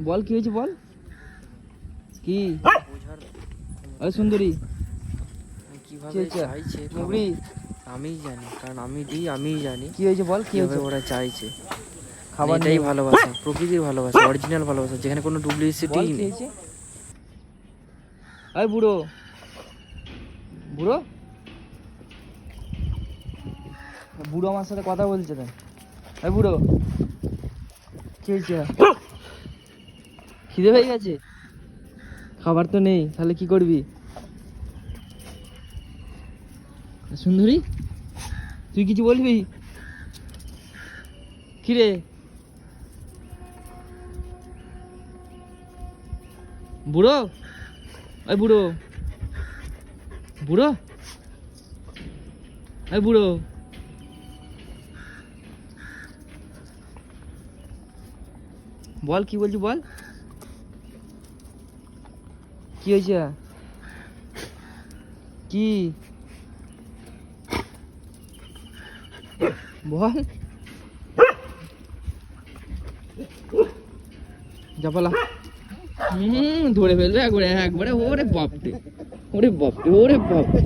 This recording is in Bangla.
বল কি হয়েছে বল কি ওই সুন্দরী কিভাবে চাইছে মুগরি আমিই জানি, কারণ আমি দিই আমিই জানি কি হয়েছে বল কি কিভাবে হয়েছে ওরা চাইছে। খাবার এটাই ভালোবাসা, প্রকৃতির ভালোবাসা, অরিজিনাল ভালোবাসা, যেখানে কোনো ডুপ্লিসিটি বল কি নেই। হয়েছে ওই বুড়ো বুড়ো বুড়ো আমার সাথে কথা বলছে তাই ওই বুড়ো কি হয়েছে খিদে পেয়ে গেছে খাবার তো নেই তাহলে কি করবি সুন্দরী তুই কিছু বলবি কি রে বুড়ো ওই বুড়ো বুড়ো ওই বুড়ো বল কি বলছি বল কি হয়েছে কি বল যাপালা ধরে ফেলবে একবারে একবারে ওরে বাপরে ওরে বাপরে ওরে বাপরে